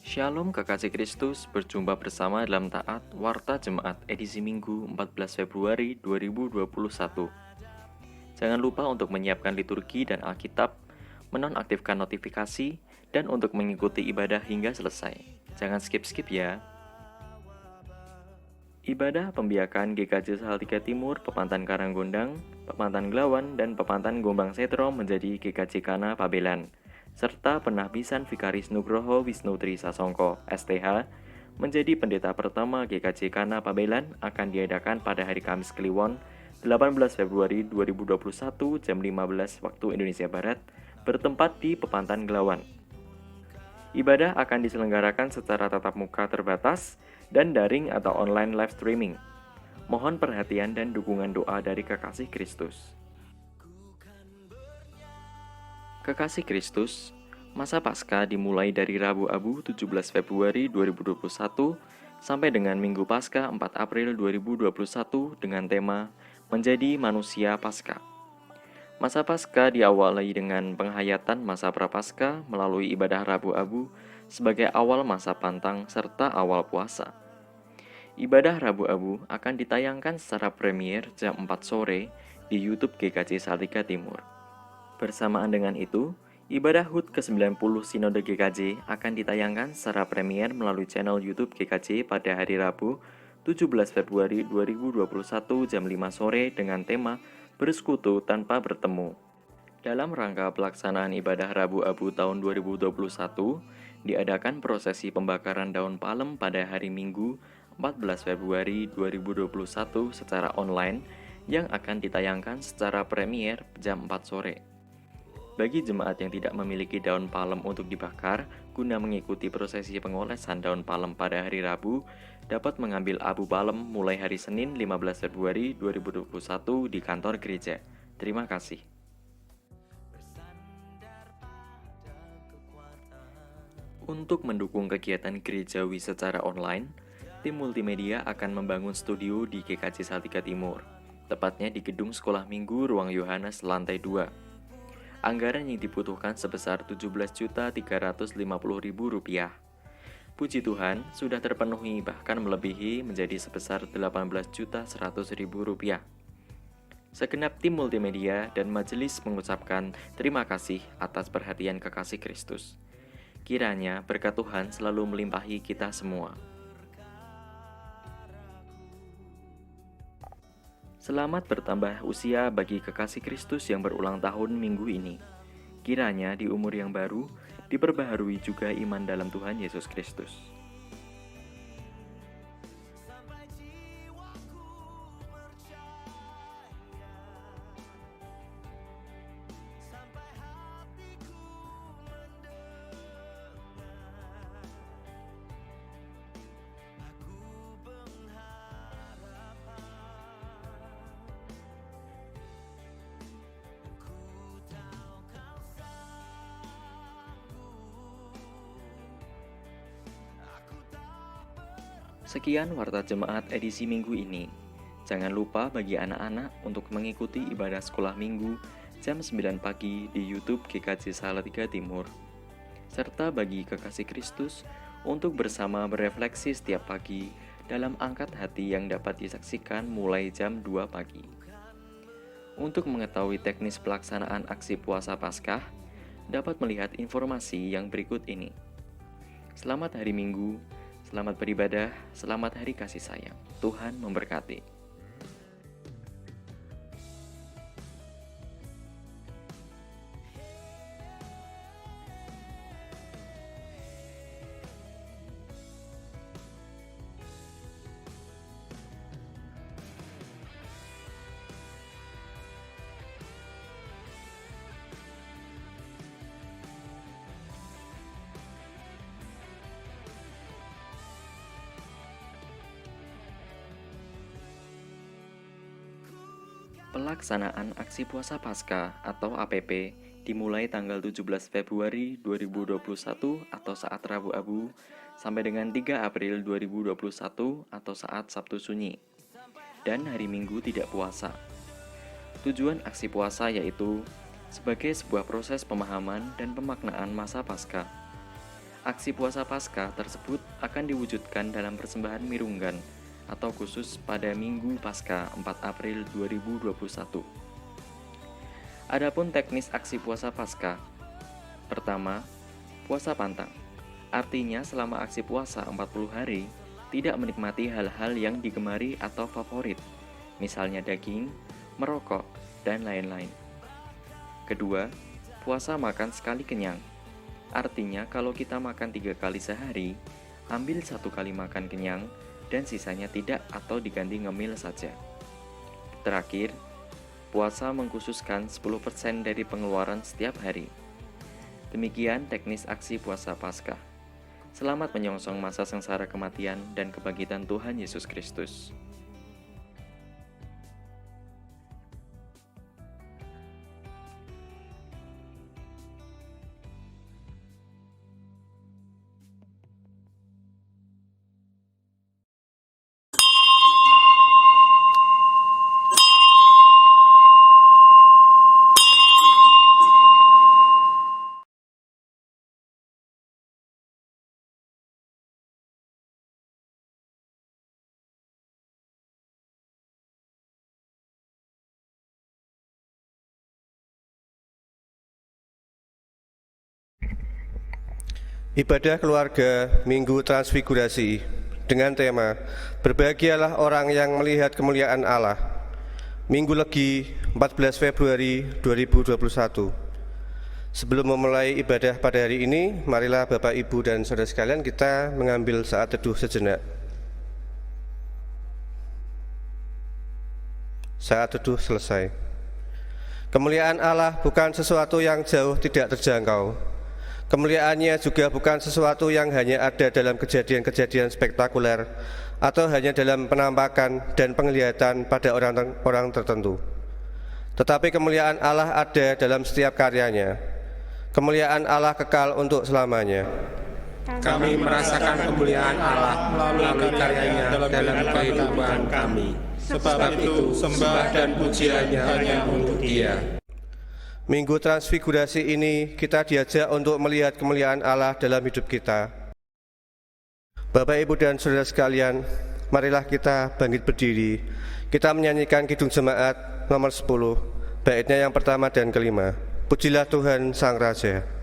Shalom kekasih Kristus, berjumpa bersama dalam Taat Warta Jemaat edisi Minggu 14 Februari 2021. Jangan lupa untuk menyiapkan liturgi dan Alkitab, menonaktifkan notifikasi, dan untuk mengikuti ibadah hingga selesai. Jangan skip-skip ya. Ibadah pembiakan GKJ Salatiga Timur, Pepantan Karanggondang, Pepantan Glawan, dan Pepantan Gombang Setro menjadi GKJ Kana Pabelan, serta penahbisan Vikaris Nugroho Wisnu Tri Sasongko, STH, menjadi pendeta pertama GKJ Kana Pabelan akan diadakan pada hari Kamis Kliwon, 18 Februari 2021 jam 15 waktu Indonesia Barat, bertempat di Pepantan Glawan. Ibadah akan diselenggarakan secara tatap muka terbatas dan daring atau online live streaming. Mohon perhatian dan dukungan doa dari kekasih Kristus. Kekasih Kristus, masa Paskah dimulai dari Rabu Abu 17 Februari 2021 sampai dengan Minggu Paskah 4 April 2021 dengan tema Menjadi Manusia Paskah. Masa Paskah diawali dengan penghayatan masa Prapaskah melalui ibadah Rabu Abu sebagai awal masa pantang serta awal puasa. Ibadah Rabu Abu akan ditayangkan secara premier jam 4 sore di YouTube GKJ Salatiga Timur. Bersamaan dengan itu, ibadah HUT ke-90 Sinode GKJ akan ditayangkan secara premier melalui channel YouTube GKJ pada hari Rabu 17 Februari 2021 jam 5 sore dengan tema Bersekutu Tanpa Bertemu. Dalam rangka pelaksanaan ibadah Rabu Abu tahun 2021, diadakan prosesi pembakaran daun palem pada hari Minggu 14 Februari 2021 secara online yang akan ditayangkan secara premier jam 4 sore. Bagi jemaat yang tidak memiliki daun palem untuk dibakar, guna mengikuti prosesi pengolesan daun palem pada hari Rabu, dapat mengambil abu palem mulai hari Senin 15 Februari 2021 di kantor gereja. Terima kasih. Untuk mendukung kegiatan gerejawi secara online, tim multimedia akan membangun studio di GKJ Salatiga Timur, tepatnya di Gedung Sekolah Minggu Ruang Yohanes lantai 2. Anggaran yang dibutuhkan sebesar Rp17.350.000. Puji Tuhan, sudah terpenuhi bahkan melebihi menjadi sebesar Rp18.100.000. Segenap tim multimedia dan majelis mengucapkan terima kasih atas perhatian kekasih Kristus. Kiranya berkat Tuhan selalu melimpahi kita semua. Selamat bertambah usia bagi kekasih Kristus yang berulang tahun minggu ini. Kiranya di umur yang baru, diperbaharui juga iman dalam Tuhan Yesus Kristus. Sekian Warta Jemaat edisi minggu ini. Jangan lupa bagi anak-anak untuk mengikuti ibadah sekolah minggu jam 9 pagi di YouTube GKJ Salatiga Timur. Serta bagi kekasih Kristus untuk bersama berefleksi setiap pagi dalam angkat hati yang dapat disaksikan mulai jam 2 pagi. Untuk mengetahui teknis pelaksanaan aksi puasa Paskah, dapat melihat informasi yang berikut ini. Selamat hari Minggu. Selamat beribadah, selamat hari kasih sayang. Tuhan memberkati. Pelaksanaan Aksi Puasa Paskah atau APP dimulai tanggal 17 Februari 2021 atau saat Rabu Abu sampai dengan 3 April 2021 atau saat Sabtu Sunyi dan hari Minggu tidak puasa. Tujuan aksi puasa yaitu sebagai sebuah proses pemahaman dan pemaknaan masa Paskah Aksi puasa Paskah tersebut akan diwujudkan dalam persembahan mirunggan atau khusus pada Minggu Paskah 4 April 2021. Adapun teknis aksi puasa Paskah. Pertama, puasa pantang. Artinya selama aksi puasa 40 hari, tidak menikmati hal-hal yang digemari atau favorit, misalnya daging, merokok, dan lain-lain. Kedua, puasa makan sekali kenyang. Artinya kalau kita makan 3 kali sehari, ambil 1 kali makan kenyang, dan sisanya tidak atau diganti ngemil saja. Terakhir, puasa mengkhususkan 10% dari pengeluaran setiap hari. Demikian teknis aksi puasa Paskah. Selamat menyongsong masa sengsara kematian dan kebangkitan Tuhan Yesus Kristus. Ibadah keluarga Minggu Transfigurasi dengan tema Berbahagialah orang yang melihat kemuliaan Allah. Minggu Legi 14 Februari 2021. Sebelum memulai ibadah pada hari ini, marilah Bapak, Ibu, dan saudara sekalian kita mengambil saat teduh sejenak. Saat teduh selesai. Kemuliaan Allah bukan sesuatu yang jauh tidak terjangkau. Kemuliaannya juga bukan sesuatu yang hanya ada dalam kejadian-kejadian spektakuler atau hanya dalam penampakan dan penglihatan pada orang tertentu. Tetapi kemuliaan Allah ada dalam setiap karyanya. Kemuliaan Allah kekal untuk selamanya. Kami merasakan kemuliaan Allah melalui karyanya dalam kehidupan kami. Sebab itu sembah dan pujiannya hanya untuk Dia. Minggu Transfigurasi ini kita diajak untuk melihat kemuliaan Allah dalam hidup kita. Bapak, Ibu, dan saudara sekalian, marilah kita bangkit berdiri. Kita menyanyikan Kidung Jemaat nomor 10, baitnya yang pertama dan kelima. Pujilah Tuhan Sang Raja.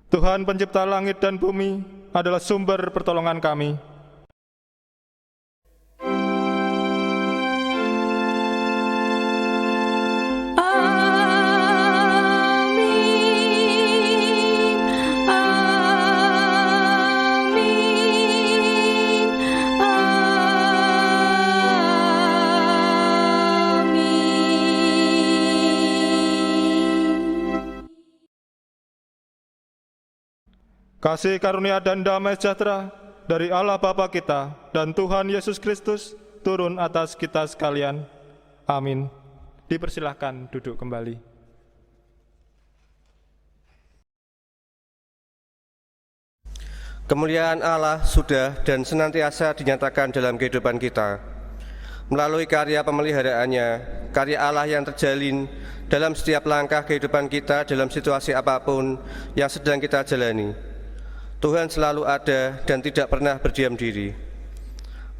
Tuhan pencipta langit dan bumi adalah sumber pertolongan kami. Amin. Kasih karunia dan damai sejahtera dari Allah Bapa kita dan Tuhan Yesus Kristus turun atas kita sekalian. Amin. Dipersilahkan duduk kembali. Kemuliaan Allah sudah dan senantiasa dinyatakan dalam kehidupan kita. Melalui karya pemeliharaannya, karya Allah yang terjalin dalam setiap langkah kehidupan kita dalam situasi apapun yang sedang kita jalani. Tuhan selalu ada dan tidak pernah berdiam diri.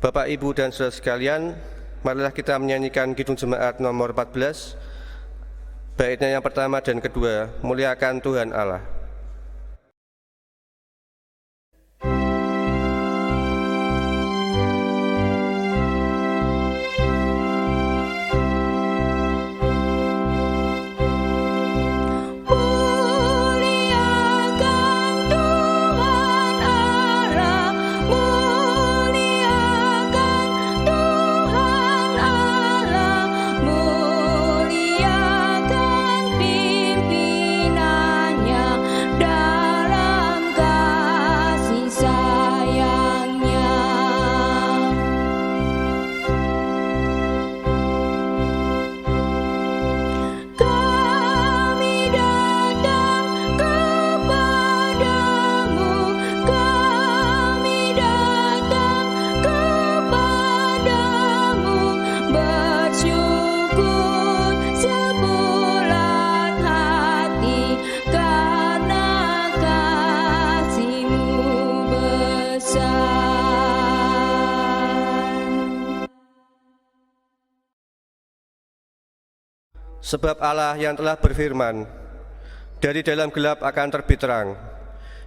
Bapak, Ibu, dan saudara sekalian, marilah kita menyanyikan Kidung Jemaat nomor 14, baitnya yang pertama dan kedua, Muliakan Tuhan Allah. Sebab Allah yang telah berfirman, dari dalam gelap akan terbit terang.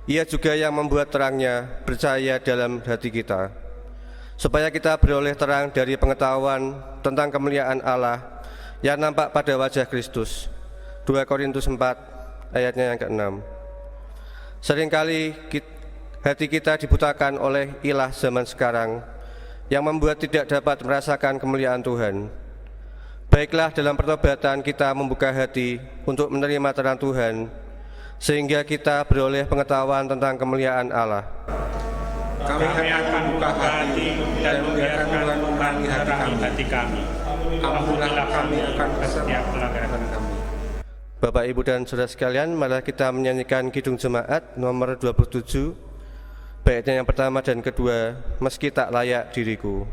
Ia juga yang membuat terangnya bercahaya dalam hati kita, supaya kita beroleh terang dari pengetahuan tentang kemuliaan Allah yang nampak pada wajah Kristus. 2 Korintus 4 ayatnya yang ke-6. Seringkali hati kita dibutakan oleh ilah zaman sekarang yang membuat tidak dapat merasakan kemuliaan Tuhan. Baiklah, dalam pertobatan kita membuka hati untuk menerima terang Tuhan, sehingga kita beroleh pengetahuan tentang kemuliaan Allah. Kami akan membuka hati dan membiarkan Tuhan memerangi hati kami. Ampunilah kami akan setiap pelanggaran kami. Bapak, Ibu, dan saudara sekalian, marilah kita menyanyikan Kidung Jemaat nomor 27, baitnya yang pertama dan kedua, Meski Tak Layak Diriku.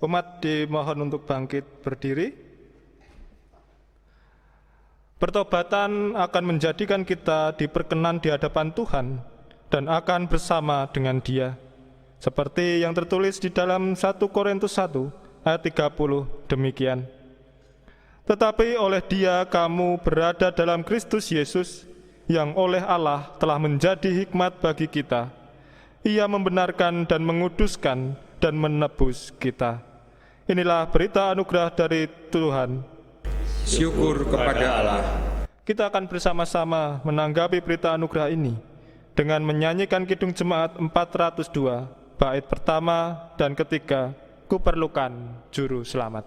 Umat dimohon untuk bangkit berdiri. Pertobatan akan menjadikan kita diperkenan di hadapan Tuhan dan akan bersama dengan Dia. Seperti yang tertulis di dalam 1 Korintus 1 ayat 30 demikian. Tetapi oleh Dia kamu berada dalam Kristus Yesus, yang oleh Allah telah menjadi hikmat bagi kita. Ia membenarkan dan menguduskan dan menebus kita. Inilah berita anugerah dari Tuhan. Syukur kepada Allah. Kita akan bersama-sama menanggapi berita anugerah ini dengan menyanyikan Kidung Jemaat 402, bait pertama dan ketiga, Kuperlukan Juru Selamat.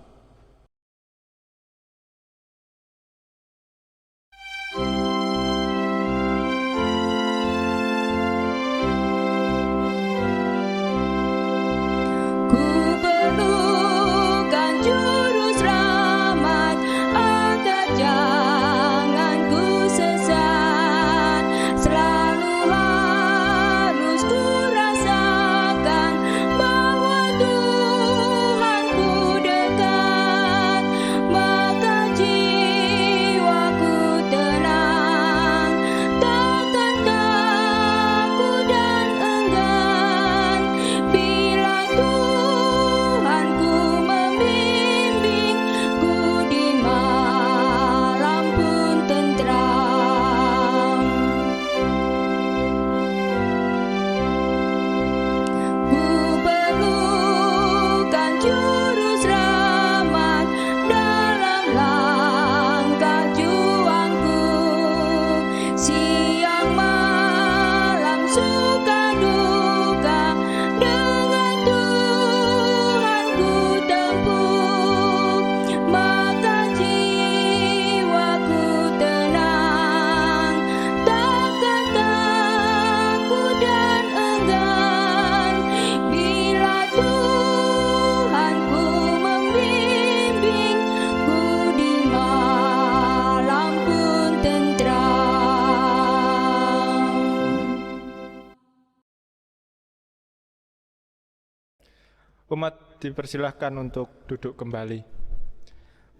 Umat dipersilahkan untuk duduk kembali.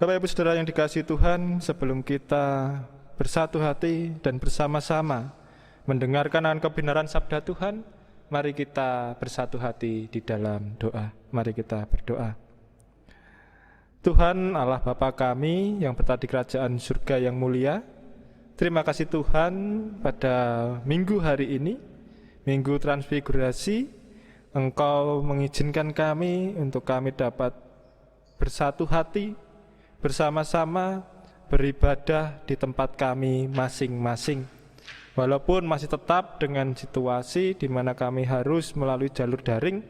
Bapak Ibu Saudara yang dikasihi Tuhan, sebelum kita bersatu hati dan bersama-sama mendengarkan kebenaran sabda Tuhan, mari kita bersatu hati di dalam doa. Mari kita berdoa. Tuhan Allah Bapa kami yang berada di kerajaan surga yang mulia, terima kasih Tuhan pada minggu hari ini, Minggu Transfigurasi, Engkau mengizinkan kami untuk kami dapat bersatu hati, bersama-sama beribadah di tempat kami masing-masing. Walaupun masih tetap dengan situasi di mana kami harus melalui jalur daring,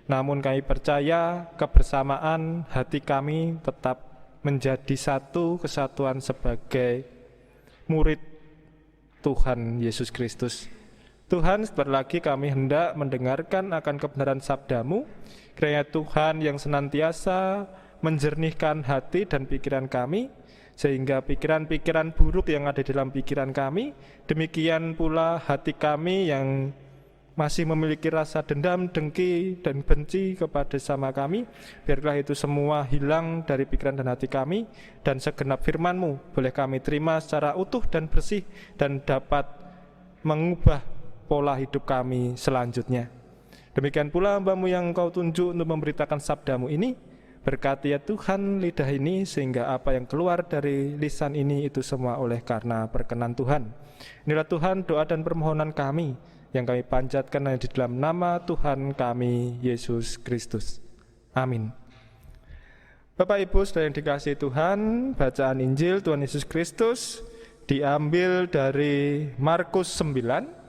namun kami percaya kebersamaan hati kami tetap menjadi satu kesatuan sebagai murid Tuhan Yesus Kristus. Tuhan, sebentar lagi kami hendak mendengarkan akan kebenaran sabda-Mu. Kiranya Tuhan yang senantiasa menjernihkan hati dan pikiran kami, sehingga pikiran-pikiran buruk yang ada di dalam pikiran kami, demikian pula hati kami yang masih memiliki rasa dendam, dengki, dan benci kepada sama kami, biarlah itu semua hilang dari pikiran dan hati kami, dan segenap firman-Mu boleh kami terima secara utuh dan bersih, dan dapat mengubah pola hidup kami selanjutnya. Demikian pula hamba-Mu yang Engkau tunjuk untuk memberitakan sabda-Mu ini, berkati ya Tuhan lidah ini, sehingga apa yang keluar dari lisan ini itu semua oleh karena perkenan Tuhan. Inilah Tuhan doa dan permohonan kami, yang kami panjatkan di dalam nama Tuhan kami, Yesus Kristus. Amin. Bapak Ibu Saudara yang dikasihi Tuhan, bacaan Injil Tuhan Yesus Kristus diambil dari Markus 9,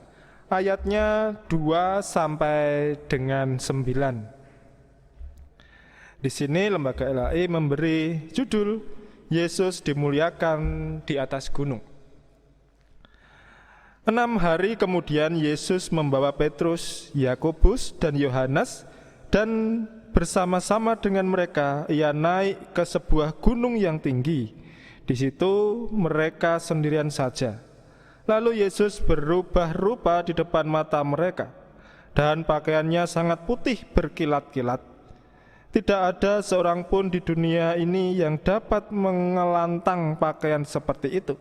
ayatnya 2 sampai dengan 9. Di sini Lembaga LAI memberi judul Yesus dimuliakan di atas gunung. 6 hari kemudian Yesus membawa Petrus, Yakobus, dan Yohanes, dan bersama-sama dengan mereka ia naik ke sebuah gunung yang tinggi. Di situ mereka sendirian saja. Lalu Yesus berubah rupa di depan mata mereka, dan pakaiannya sangat putih berkilat-kilat. Tidak ada seorang pun di dunia ini yang dapat mengelantang pakaian seperti itu.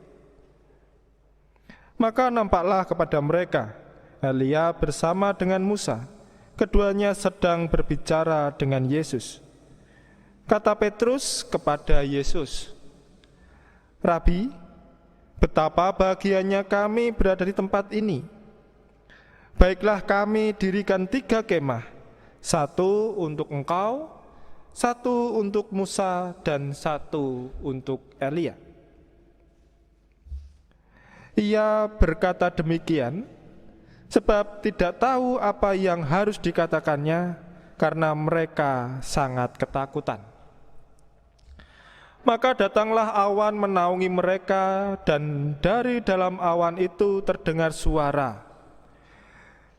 Maka nampaklah kepada mereka Elia bersama dengan Musa. Keduanya sedang berbicara dengan Yesus. Kata Petrus kepada Yesus, "Rabi, betapa bahagianya kami berada di tempat ini. Baiklah, kami dirikan 3 kemah, 1 untuk engkau, 1 untuk Musa, dan 1 untuk Elia." Ia berkata demikian sebab tidak tahu apa yang harus dikatakannya karena mereka sangat ketakutan. Maka datanglah awan menaungi mereka, dan dari dalam awan itu terdengar suara,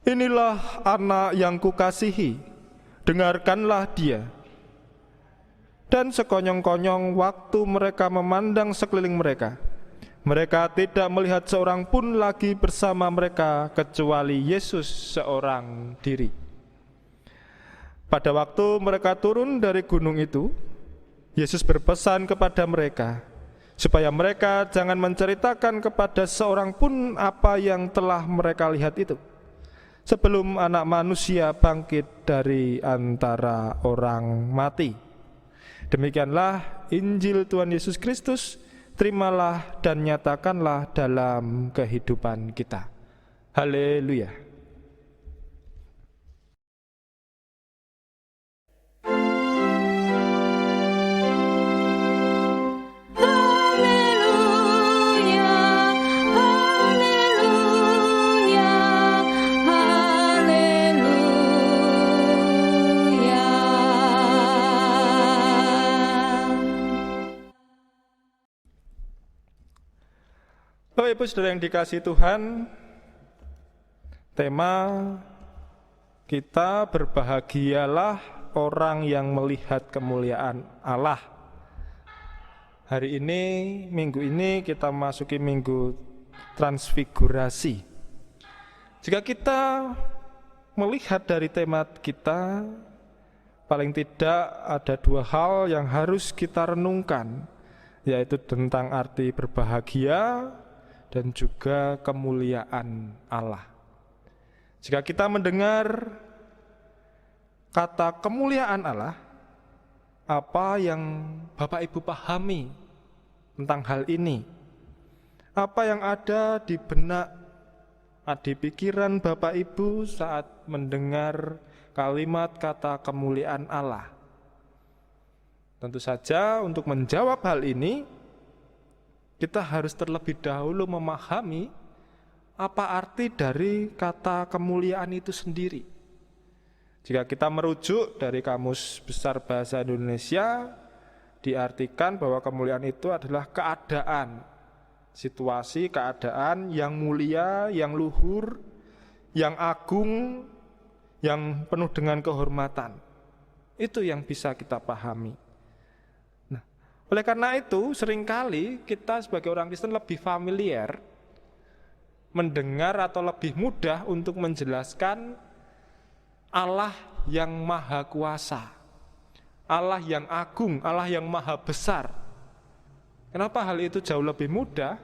"Inilah anak yang kukasihi, dengarkanlah dia." Dan sekonyong-konyong waktu mereka memandang sekeliling mereka, mereka tidak melihat seorang pun lagi bersama mereka kecuali Yesus seorang diri. Pada waktu mereka turun dari gunung itu, Yesus berpesan kepada mereka supaya mereka jangan menceritakan kepada seorang pun apa yang telah mereka lihat itu, sebelum Anak Manusia bangkit dari antara orang mati. Demikianlah Injil Tuhan Yesus Kristus. Terimalah dan nyatakanlah dalam kehidupan kita. Haleluya. Bapak Ibu Saudara yang dikasihi Tuhan, tema kita berbahagialah orang yang melihat kemuliaan Allah. Hari ini, minggu ini kita masuki minggu transfigurasi. Jika kita melihat dari tema kita, paling tidak ada 2 hal yang harus kita renungkan, yaitu tentang arti berbahagia dan juga kemuliaan Allah. Jika kita mendengar kata kemuliaan Allah, apa yang Bapak Ibu pahami tentang hal ini? Apa yang ada di benak, di pikiran Bapak Ibu saat mendengar kalimat kata kemuliaan Allah? Tentu saja untuk menjawab hal ini, kita harus terlebih dahulu memahami apa arti dari kata kemuliaan itu sendiri. Jika kita merujuk dari Kamus Besar Bahasa Indonesia, diartikan bahwa kemuliaan itu adalah keadaan, situasi keadaan yang mulia, yang luhur, yang agung, yang penuh dengan kehormatan. Itu yang bisa kita pahami. Oleh karena itu, seringkali kita sebagai orang Kristen lebih familiar mendengar atau lebih mudah untuk menjelaskan Allah yang maha kuasa, Allah yang agung, Allah yang maha besar. Kenapa hal itu jauh lebih mudah?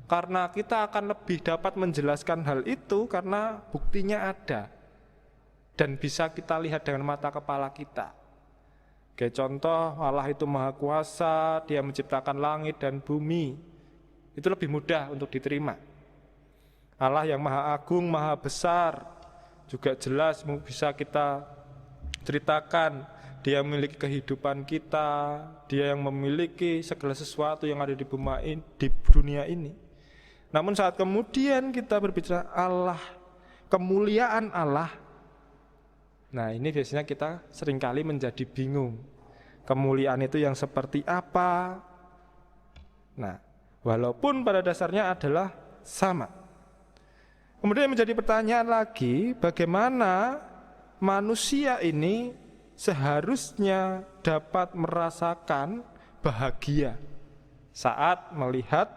Karena kita akan lebih dapat menjelaskan hal itu karena buktinya ada dan bisa kita lihat dengan mata kepala kita. Kayak contoh, Allah itu maha kuasa, Dia menciptakan langit dan bumi. Itu lebih mudah untuk diterima. Allah yang maha agung, maha besar, juga jelas bisa kita ceritakan. Dia memiliki kehidupan kita, Dia yang memiliki segala sesuatu yang ada di dunia ini. Namun saat kemudian kita berbicara Allah, kemuliaan Allah, nah ini biasanya kita seringkali menjadi bingung. Kemuliaan itu yang seperti apa? Nah, walaupun pada dasarnya adalah sama. Kemudian menjadi pertanyaan lagi, bagaimana manusia ini seharusnya dapat merasakan bahagia saat melihat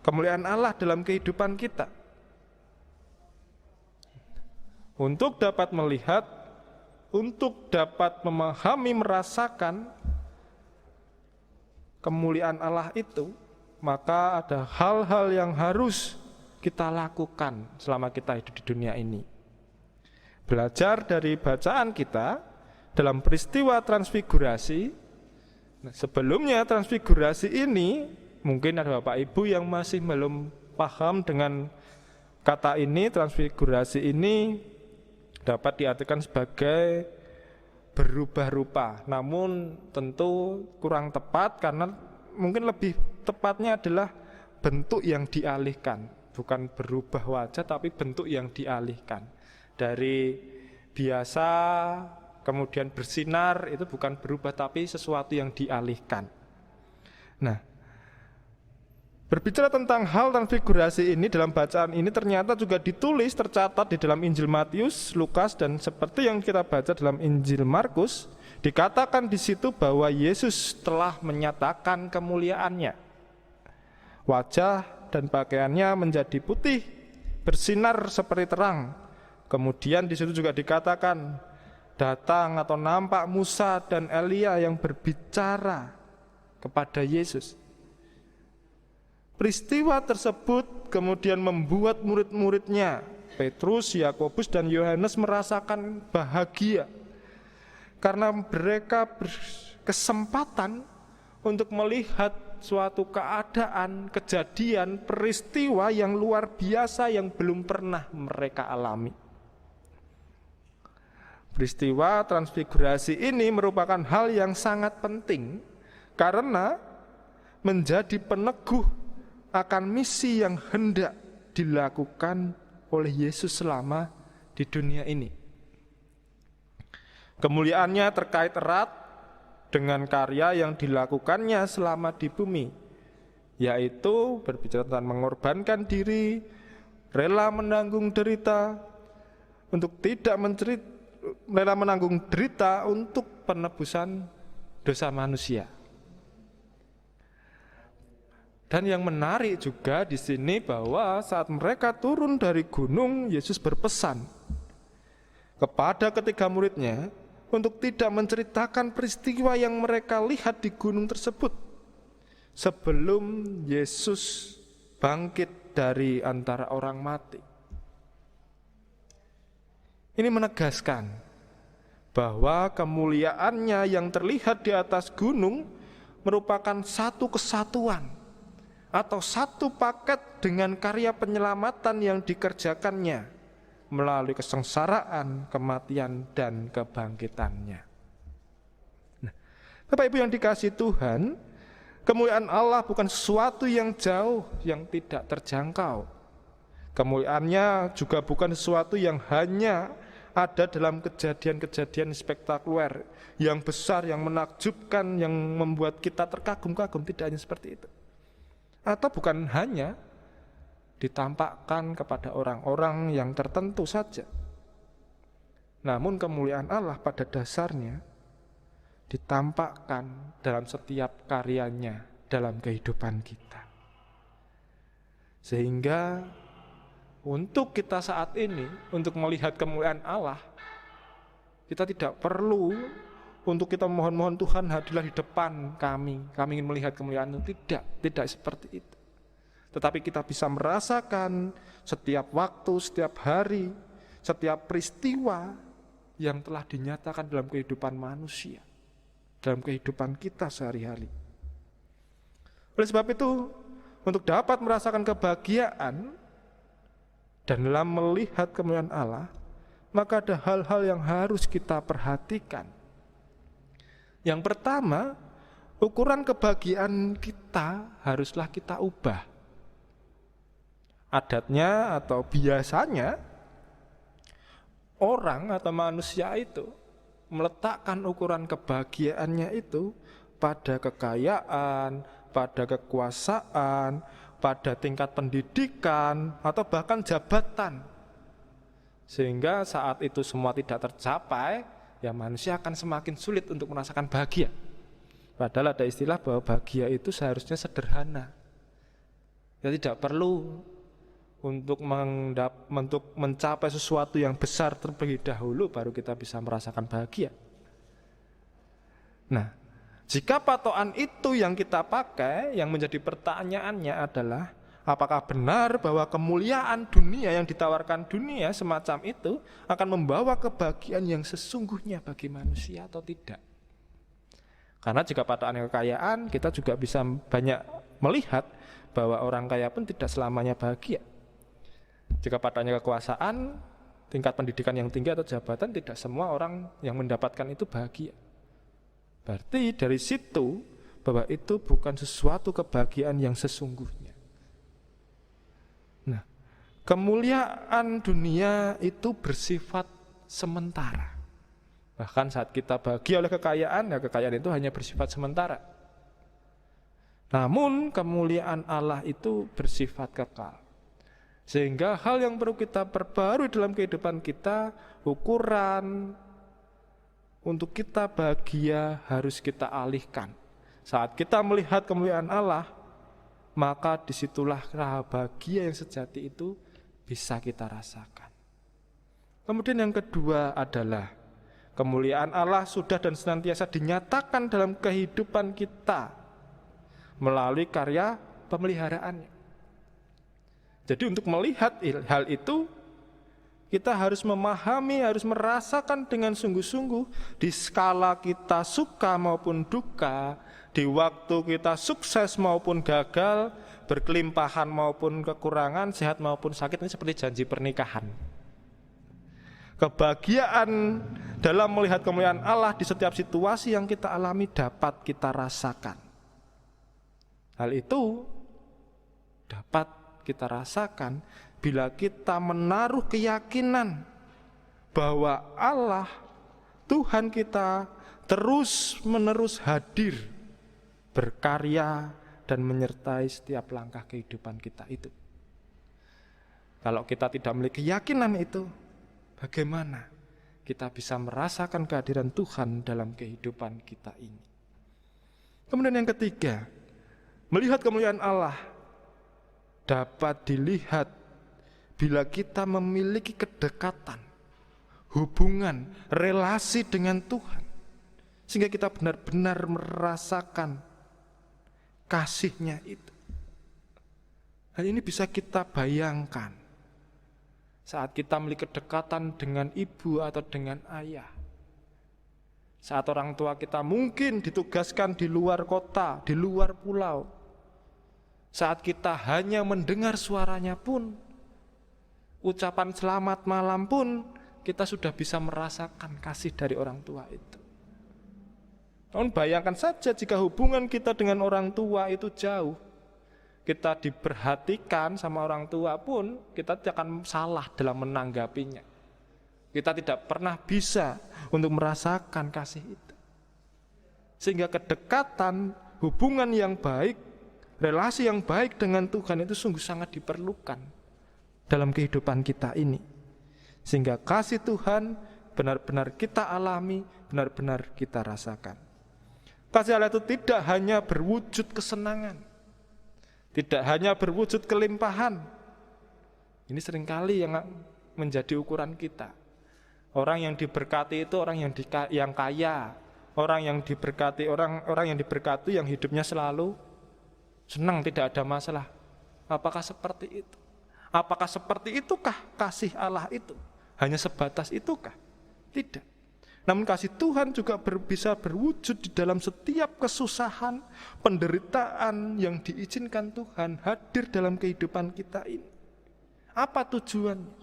kemuliaan Allah dalam kehidupan kita? Untuk dapat melihat, untuk dapat memahami, merasakan kemuliaan Allah itu, maka ada hal-hal yang harus kita lakukan selama kita hidup di dunia ini. Belajar dari bacaan kita dalam peristiwa transfigurasi. Nah, sebelumnya transfigurasi ini, mungkin ada Bapak Ibu yang masih belum paham dengan kata ini. Transfigurasi ini dapat diartikan sebagai berubah rupa, namun tentu kurang tepat karena mungkin lebih tepatnya adalah bentuk yang dialihkan, bukan berubah wajah tapi bentuk yang dialihkan. Dari biasa kemudian bersinar itu bukan berubah tapi sesuatu yang dialihkan. Nah, berbicara tentang hal transfigurasi ini dalam bacaan ini ternyata juga ditulis, tercatat di dalam Injil Matius, Lukas, dan seperti yang kita baca dalam Injil Markus, dikatakan di situ bahwa Yesus telah menyatakan kemuliaannya. Wajah dan pakaiannya menjadi putih, bersinar seperti terang. Kemudian di situ juga dikatakan datang atau nampak Musa dan Elia yang berbicara kepada Yesus. Peristiwa tersebut kemudian membuat murid-muridnya Petrus, Yakobus, dan Yohanes merasakan bahagia karena mereka berkesempatan untuk melihat suatu keadaan, kejadian, peristiwa yang luar biasa yang belum pernah mereka alami. Peristiwa transfigurasi ini merupakan hal yang sangat penting karena menjadi peneguh akan misi yang hendak dilakukan oleh Yesus selama di dunia ini. Kemuliaannya terkait erat dengan karya yang dilakukannya selama di bumi, yaitu berbicara tentang mengorbankan diri, rela menanggung derita rela menanggung derita untuk penebusan dosa manusia. Dan yang menarik juga di sini bahwa saat mereka turun dari gunung, Yesus berpesan kepada ketiga muridnya untuk tidak menceritakan peristiwa yang mereka lihat di gunung tersebut sebelum Yesus bangkit dari antara orang mati. Ini menegaskan bahwa kemuliaannya yang terlihat di atas gunung merupakan satu kesatuan atau satu paket dengan karya penyelamatan yang dikerjakannya melalui kesengsaraan, kematian, dan kebangkitannya. Nah, Bapak Ibu yang dikasihi Tuhan, kemuliaan Allah bukan sesuatu yang jauh, yang tidak terjangkau. Kemuliaannya juga bukan sesuatu yang hanya ada dalam kejadian-kejadian spektakuler, yang besar, yang menakjubkan, yang membuat kita terkagum-kagum, tidak hanya seperti itu. Atau bukan hanya ditampakkan kepada orang-orang yang tertentu saja. Namun kemuliaan Allah pada dasarnya ditampakkan dalam setiap karyanya dalam kehidupan kita. Sehingga untuk kita saat ini, untuk melihat kemuliaan Allah, kita tidak perlu untuk kita mohon-mohon Tuhan hadirlah di depan kami ingin melihat kemuliaan itu. Tidak seperti itu. Tetapi kita bisa merasakan setiap waktu, setiap hari, setiap peristiwa yang telah dinyatakan dalam kehidupan manusia, dalam kehidupan kita sehari-hari. Oleh sebab itu, untuk dapat merasakan kebahagiaan dan dalam melihat kemuliaan Allah, maka ada hal-hal yang harus kita perhatikan. Yang pertama, ukuran kebahagiaan kita haruslah kita ubah. Adatnya atau biasanya orang atau manusia itu meletakkan ukuran kebahagiaannya itu pada kekayaan, pada kekuasaan, pada tingkat pendidikan, atau bahkan jabatan. Sehingga saat itu semua tidak tercapai, ya manusia akan semakin sulit untuk merasakan bahagia. Padahal ada istilah bahwa bahagia itu seharusnya sederhana. Ya tidak perlu untuk mencapai sesuatu yang besar terlebih dahulu baru kita bisa merasakan bahagia. Nah, jika patokan itu yang kita pakai, yang menjadi pertanyaannya adalah Apakah benar bahwa kemuliaan dunia yang ditawarkan dunia semacam itu akan membawa kebahagiaan yang sesungguhnya bagi manusia atau tidak? Karena jika patokan kekayaan, kita juga bisa banyak melihat bahwa orang kaya pun tidak selamanya bahagia. Jika patokannya kekuasaan, tingkat pendidikan yang tinggi atau jabatan, tidak semua orang yang mendapatkan itu bahagia. Berarti dari situ bahwa itu bukan sesuatu kebahagiaan yang sesungguhnya. Nah, kemuliaan dunia itu bersifat sementara. Bahkan saat kita bahagia oleh kekayaan, ya kekayaan itu hanya bersifat sementara. Namun kemuliaan Allah itu bersifat kekal. Sehingga hal yang perlu kita perbarui dalam kehidupan kita, ukuran untuk kita bahagia harus kita alihkan. Saat kita melihat kemuliaan Allah, maka disitulah bahagia yang sejati itu bisa kita rasakan. Kemudian yang kedua adalah kemuliaan Allah sudah dan senantiasa dinyatakan dalam kehidupan kita melalui karya pemeliharaannya. Jadi untuk melihat hal itu, kita harus memahami, harus merasakan dengan sungguh-sungguh di skala kita suka maupun duka, di waktu kita sukses maupun gagal, berkelimpahan maupun kekurangan, sehat maupun sakit. Ini seperti janji pernikahan. Kebahagiaan dalam melihat kemuliaan Allah di setiap situasi yang kita alami dapat kita rasakan. Hal itu dapat kita rasakan bila kita menaruh keyakinan bahwa Allah, Tuhan kita, terus-menerus hadir, berkarya, dan menyertai setiap langkah kehidupan kita itu. Kalau kita tidak memiliki keyakinan itu, bagaimana kita bisa merasakan kehadiran Tuhan dalam kehidupan kita ini? Kemudian yang ketiga, melihat kemuliaan Allah dapat dilihat bila kita memiliki kedekatan, hubungan, relasi dengan Tuhan, sehingga kita benar-benar merasakan kasih-Nya itu. Hal ini bisa kita bayangkan saat kita memiliki kedekatan dengan ibu atau dengan ayah. Saat orang tua kita mungkin ditugaskan di luar kota, di luar pulau. Saat kita hanya mendengar suaranya pun, ucapan selamat malam pun, kita sudah bisa merasakan kasih dari orang tua itu. Namun bayangkan saja jika hubungan kita dengan orang tua itu jauh, kita diperhatikan sama orang tua pun, kita tidak akan salah dalam menanggapinya. Kita tidak pernah bisa untuk merasakan kasih itu. Sehingga kedekatan, hubungan yang baik, relasi yang baik dengan Tuhan itu sungguh sangat diperlukan dalam kehidupan kita ini. Sehingga kasih Tuhan benar-benar kita alami, benar-benar kita rasakan. Kasih Allah itu tidak hanya berwujud kesenangan, tidak hanya berwujud kelimpahan. Ini seringkali yang menjadi ukuran kita. Orang yang diberkati itu orang yang kaya, orang yang diberkati, orang yang diberkati yang hidupnya selalu senang, tidak ada masalah. Apakah seperti itu? Apakah seperti itukah kasih Allah itu? Hanya sebatas itukah? Tidak. Namun kasih Tuhan juga bisa berwujud di dalam setiap kesusahan, penderitaan yang diizinkan Tuhan hadir dalam kehidupan kita ini. Apa tujuannya?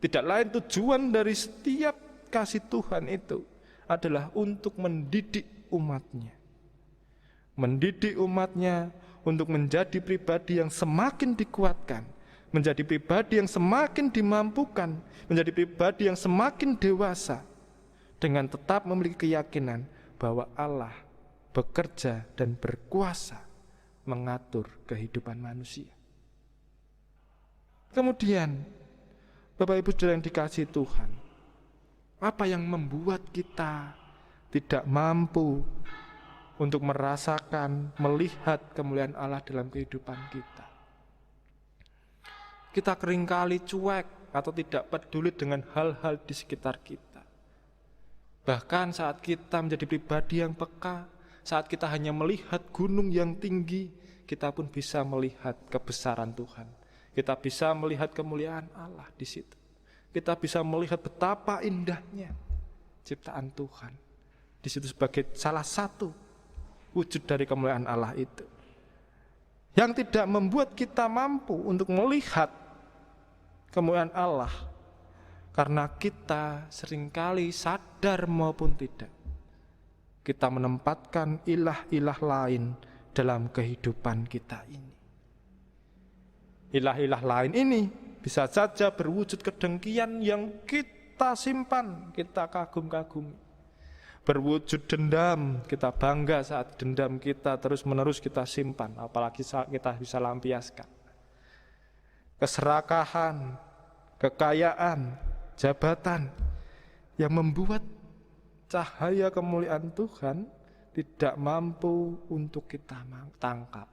Tidak lain tujuan dari setiap kasih Tuhan itu adalah untuk mendidik umatnya. Mendidik umatnya untuk menjadi pribadi yang semakin dikuatkan, menjadi pribadi yang semakin dimampukan, menjadi pribadi yang semakin dewasa, dengan tetap memiliki keyakinan bahwa Allah bekerja dan berkuasa mengatur kehidupan manusia. Kemudian, Bapak Ibu Saudara yang dikasihi Tuhan, apa yang membuat kita tidak mampu untuk merasakan, melihat kemuliaan Allah dalam kehidupan kita? Kita seringkali cuek atau tidak peduli dengan hal-hal di sekitar kita. Bahkan saat kita menjadi pribadi yang peka, saat kita hanya melihat gunung yang tinggi, kita pun bisa melihat kebesaran Tuhan. Kita bisa melihat kemuliaan Allah di situ. Kita bisa melihat betapa indahnya ciptaan Tuhan di situ sebagai salah satu wujud dari kemuliaan Allah itu. Yang tidak membuat kita mampu untuk melihat kemuliaan Allah karena kita seringkali sadar maupun tidak, kita menempatkan ilah-ilah lain dalam kehidupan kita ini. Ilah-ilah lain ini bisa saja berwujud kedengkian yang kita simpan, kita kagum-kagumi. Berwujud dendam, kita bangga saat dendam kita terus-menerus kita simpan, apalagi saat kita bisa lampiaskan. Keserakahan, kekayaan, jabatan yang membuat cahaya kemuliaan Tuhan tidak mampu untuk kita tangkap.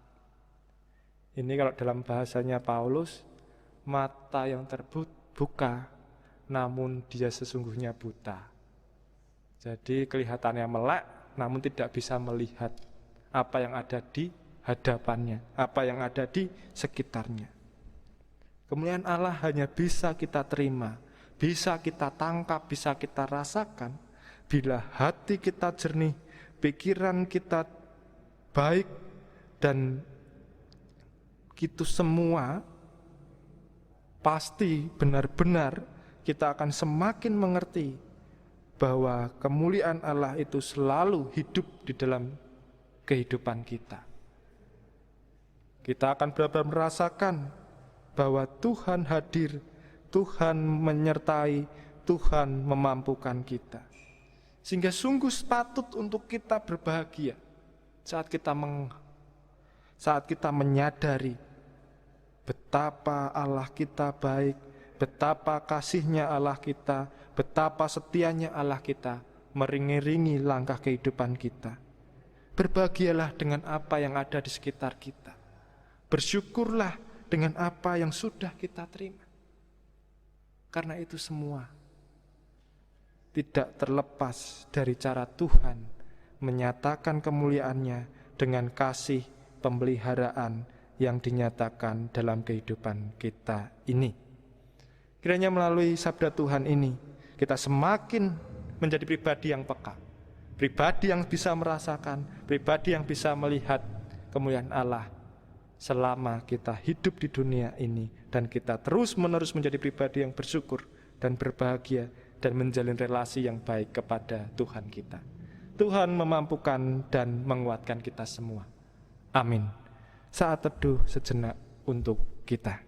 Ini kalau dalam bahasanya Paulus, mata yang terbuka, namun dia sesungguhnya buta. Jadi kelihatannya melek, namun tidak bisa melihat apa yang ada di hadapannya, apa yang ada di sekitarnya. Kemuliaan Allah hanya bisa kita terima, bisa kita tangkap, bisa kita rasakan bila hati kita jernih, pikiran kita baik, dan itu semua pasti benar-benar kita akan semakin mengerti bahwa kemuliaan Allah itu selalu hidup di dalam kehidupan kita. Kita akan benar-benar merasakan bahwa Tuhan hadir, Tuhan menyertai, Tuhan memampukan kita. Sehingga sungguh patut untuk kita berbahagia saat kita menyadari betapa Allah kita baik, betapa kasihnya Allah kita, betapa setianya Allah kita mengiringi langkah kehidupan kita. Berbahagialah dengan apa yang ada di sekitar kita. Bersyukurlah dengan apa yang sudah kita terima. Karena itu semua tidak terlepas dari cara Tuhan menyatakan kemuliaannya dengan kasih pemeliharaan yang dinyatakan dalam kehidupan kita ini. Kiranya melalui sabda Tuhan ini, kita semakin menjadi pribadi yang peka, pribadi yang bisa merasakan, pribadi yang bisa melihat kemuliaan Allah selama kita hidup di dunia ini, dan kita terus-menerus menjadi pribadi yang bersyukur dan berbahagia dan menjalin relasi yang baik kepada Tuhan kita. Tuhan memampukan dan menguatkan kita semua. Amin. Saat teduh sejenak untuk kita.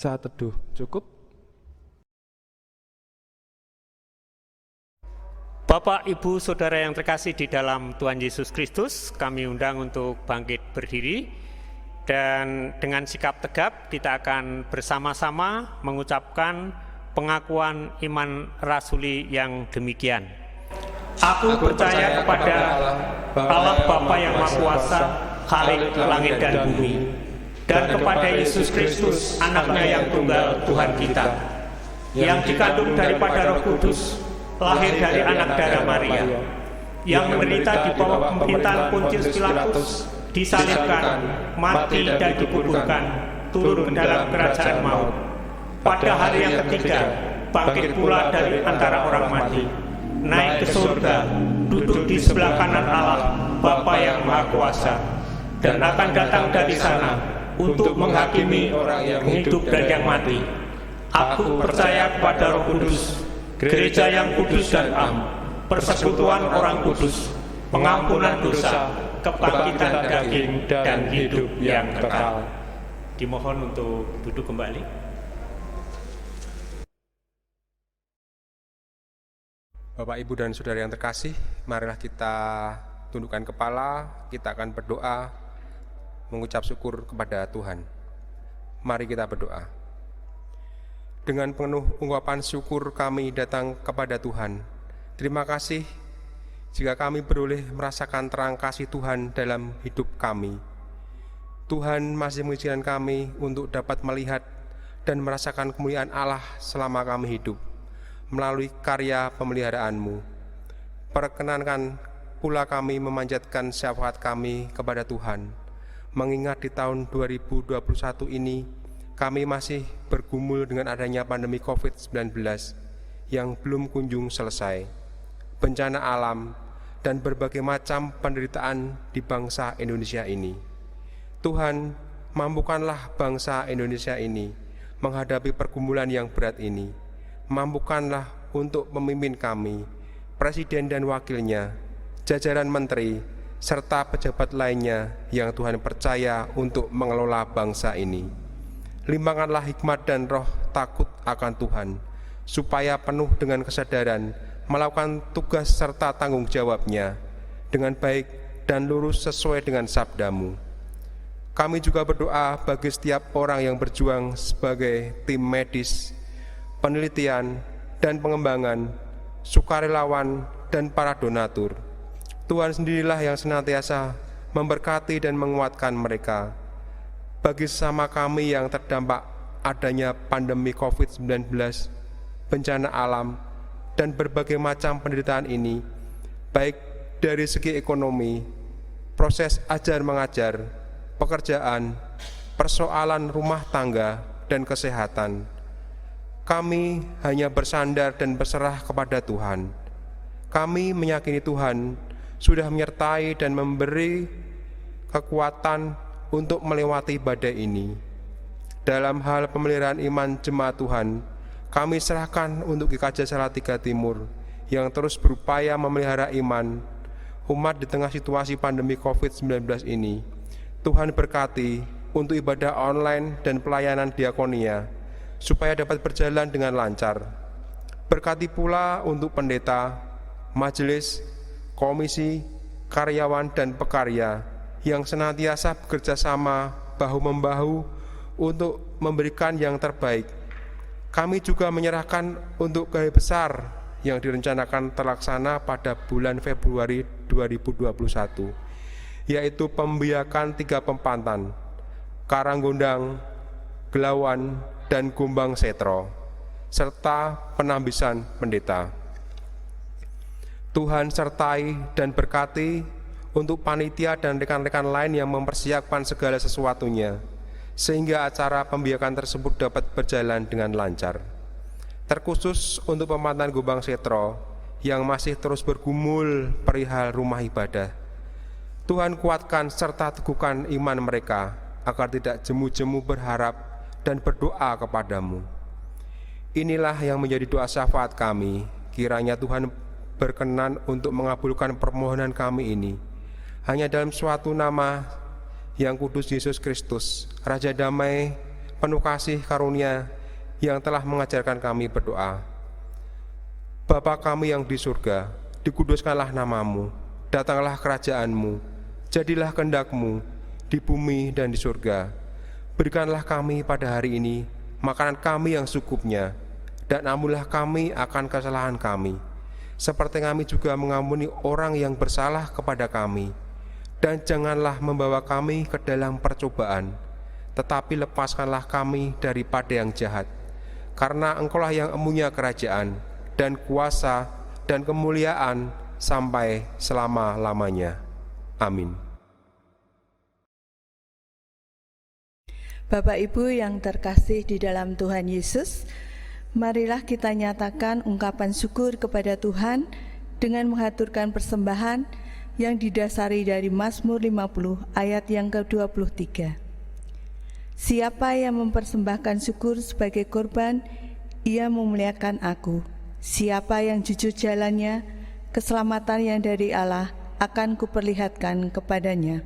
Saat teduh cukup. Bapak, Ibu, Saudara yang terkasih di dalam Tuhan Yesus Kristus, kami undang untuk bangkit berdiri, dan dengan sikap tegap kita akan bersama-sama mengucapkan pengakuan iman rasuli yang demikian. Aku percaya kepada Allah Bapa yang Maha Kuasa, Khalik langit dan bumi, dan kepada Yesus Kristus, anaknya yang tunggal Tuhan kita, yang dikandung daripada Roh Kudus, lahir dari anak darah Maria, yang menderita di bawah pemerintahan Pontius Pilatus, disalibkan, mati dan dikuburkan, turun dalam kerajaan maut. Pada hari yang ketiga, bangkit pula dari antara orang mati, naik ke surga, duduk di sebelah kanan Allah, Bapa yang Maha Kuasa. dan akan datang dari sana untuk menghakimi orang yang hidup dan yang mati. Aku percaya kepada Roh Kudus, gereja yang kudus dan am, persekutuan orang kudus, pengampunan dosa, kebangkitan daging, dan hidup yang kekal. Dimohon untuk duduk kembali. Bapak, Ibu, dan Saudara yang terkasih, marilah kita tundukkan kepala, kita akan berdoa, mengucap syukur kepada Tuhan. Mari kita berdoa. Dengan penuh ungkapan syukur kami datang kepada Tuhan. Terima kasih jika kami beroleh merasakan terang kasih Tuhan dalam hidup kami. Tuhan masih mengizinkan kami untuk dapat melihat dan merasakan kemuliaan Allah selama kami hidup melalui karya pemeliharaan-Mu. Perkenankan pula kami memanjatkan syafaat kami kepada Tuhan, mengingat di tahun 2021 ini kami masih bergumul dengan adanya pandemi COVID-19 yang belum kunjung selesai, bencana alam, dan berbagai macam penderitaan di bangsa Indonesia ini. Tuhan, mampukanlah bangsa Indonesia ini menghadapi pergumulan yang berat ini. Mampukanlah untuk memimpin kami, Presiden dan wakilnya, jajaran menteri, serta pejabat lainnya yang Tuhan percaya untuk mengelola bangsa ini. Limpahkanlah hikmat dan roh takut akan Tuhan, supaya penuh dengan kesadaran melakukan tugas serta tanggung jawabnya dengan baik dan lurus sesuai dengan sabda-Mu. Kami juga berdoa bagi setiap orang yang berjuang sebagai tim medis, penelitian dan pengembangan, sukarelawan dan para donatur. Tuhan sendirilah yang senantiasa memberkati dan menguatkan mereka. Bagi sesama kami yang terdampak adanya pandemi COVID-19, bencana alam, dan berbagai macam penderitaan ini, baik dari segi ekonomi, proses ajar mengajar, pekerjaan, persoalan rumah tangga, dan kesehatan, kami hanya bersandar dan berserah kepada Tuhan. Kami meyakini Tuhan sudah menyertai dan memberi kekuatan untuk melewati badai ini. Dalam hal pemeliharaan iman jemaat Tuhan, kami serahkan untuk GKJ Salatiga Timur yang terus berupaya memelihara iman umat di tengah situasi pandemi COVID-19 ini. Tuhan berkati untuk ibadah online dan pelayanan diakonia, supaya dapat berjalan dengan lancar. Berkati pula untuk pendeta, majelis, komisi, karyawan, dan pekarya yang senantiasa bekerja sama bahu-membahu untuk memberikan yang terbaik. Kami juga menyerahkan untuk gaya besar yang direncanakan terlaksana pada bulan Februari 2021, yaitu pembiakan 3 pempantan, Karanggondang, Gelawan, dan Gombang Setro, serta penambisan pendeta. Tuhan sertai dan berkati untuk panitia dan rekan-rekan lain yang mempersiapkan segala sesuatunya, sehingga acara pembiakan tersebut dapat berjalan dengan lancar. Terkhusus untuk pempantan Gombang Setro yang masih terus bergumul perihal rumah ibadah. Tuhan kuatkan serta teguhkan iman mereka agar tidak jemu-jemu berharap dan berdoa kepadamu. Inilah yang menjadi doa syafaat kami. Kiranya Tuhan berkenan untuk mengabulkan permohonan kami ini, hanya dalam suatu nama yang kudus Yesus Kristus, Raja Damai, penuh kasih karunia, yang telah mengajarkan kami berdoa. Bapa kami yang di surga, dikuduskanlah namamu, datanglah kerajaanmu, jadilah kehendak-Mu di bumi dan di surga. Berikanlah kami pada hari ini makanan kami yang secukupnya, dan ampunilah kami akan kesalahan kami, seperti kami juga mengampuni orang yang bersalah kepada kami. Dan janganlah membawa kami ke dalam percobaan, tetapi lepaskanlah kami daripada yang jahat. Karena Engkaulah yang empunya kerajaan, dan kuasa, dan kemuliaan sampai selama-lamanya. Amin. Bapak Ibu yang terkasih di dalam Tuhan Yesus, marilah kita nyatakan ungkapan syukur kepada Tuhan dengan mengaturkan persembahan yang didasari dari Mazmur 50 ayat yang ke-23. Siapa yang mempersembahkan syukur sebagai korban, ia memuliakan aku. Siapa yang jujur jalannya, keselamatan yang dari Allah akan kuperlihatkan kepadanya.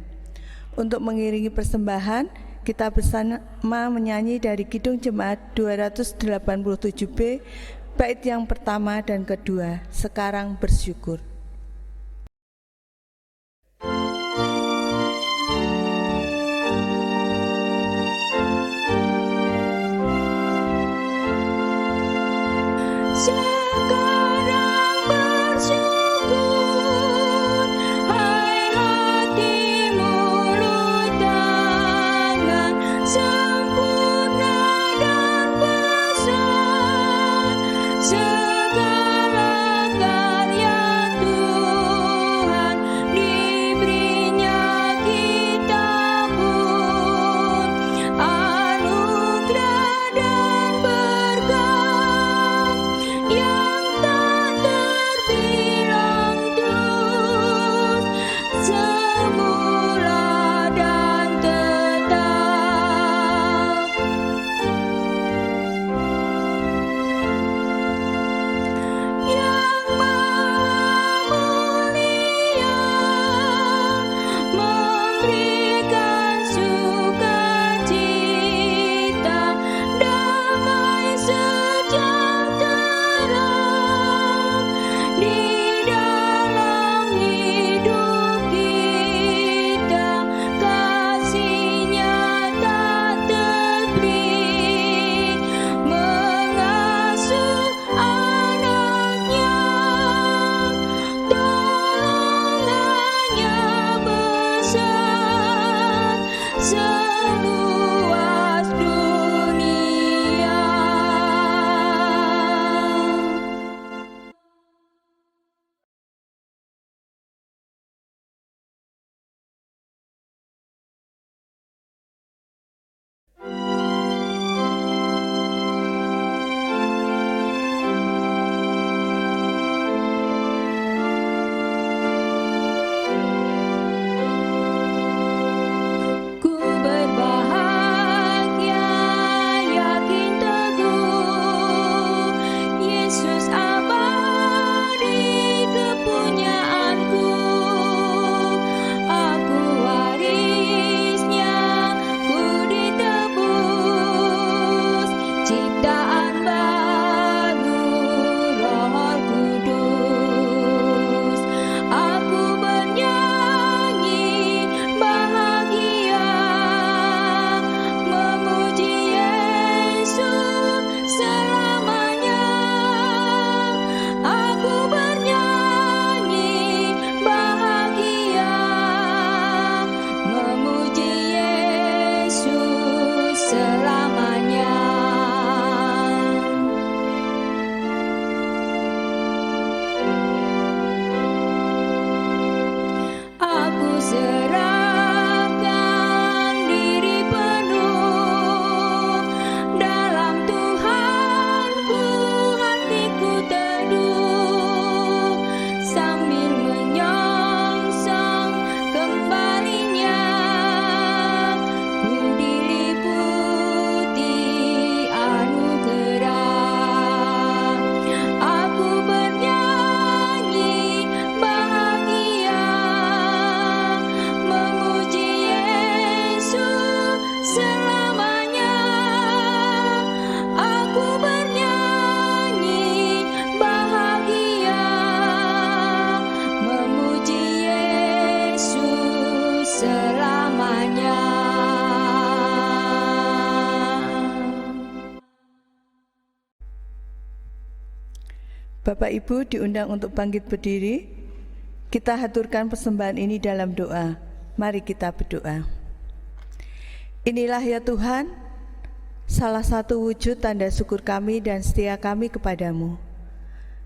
Untuk mengiringi persembahan, kita bersama menyanyi dari Kidung Jemaat 287B, bait yang pertama dan kedua, Sekarang Bersyukur. Bapak Ibu diundang untuk bangkit berdiri. Kita haturkan persembahan ini dalam doa. Mari kita berdoa. Inilah ya Tuhan, salah satu wujud tanda syukur kami dan setia kami kepadamu.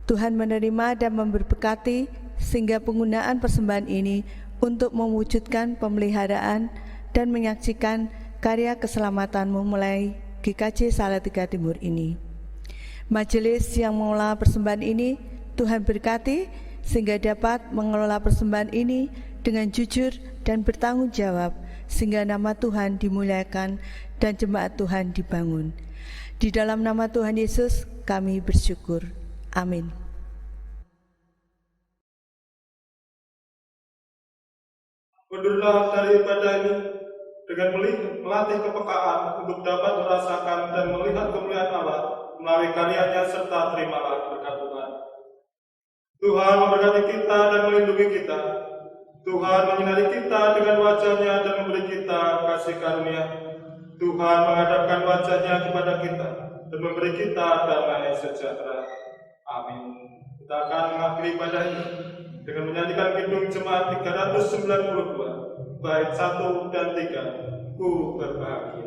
Tuhan menerima dan memberkati sehingga penggunaan persembahan ini untuk mewujudkan pemeliharaan dan menyaksikan karya keselamatan-Mu mulai GKJ Salatiga Timur ini. Majelis yang mengelola persembahan ini Tuhan berkati sehingga dapat mengelola persembahan ini dengan jujur dan bertanggung jawab, sehingga nama Tuhan dimuliakan dan jemaat Tuhan dibangun. Di dalam nama Tuhan Yesus kami bersyukur. Amin. Undurlah dari ibadah ini dengan melatih kepekaan untuk dapat merasakan dan melihat kemuliaan Allah melalui karyanya, serta terimalah berkat Tuhan. Tuhan memberkati kita dan melindungi kita. Tuhan menyinari kita dengan wajah-Nya dan memberi kita kasih karunia. Tuhan menghadapkan wajah-Nya kepada kita dan memberi kita damai sejahtera. Amin. Kita akan mengakhiri ibadah ini dengan menyanyikan kidung jemaat 392, bait 1 dan 3, Ku berbahagia.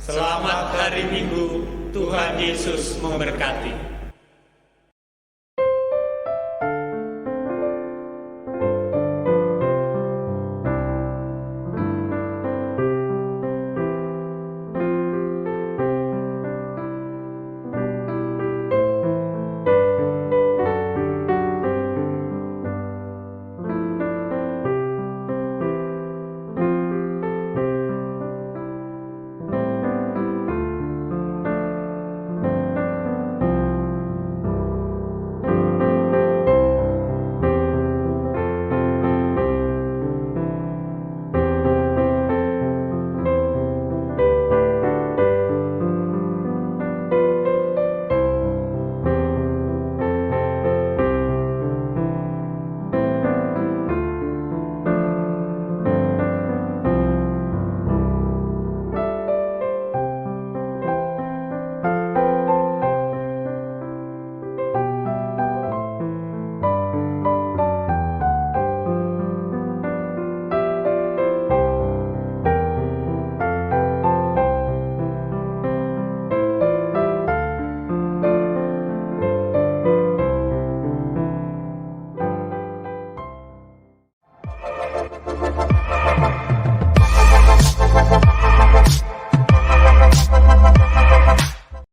Selamat hari Minggu, Tuhan Yesus memberkati.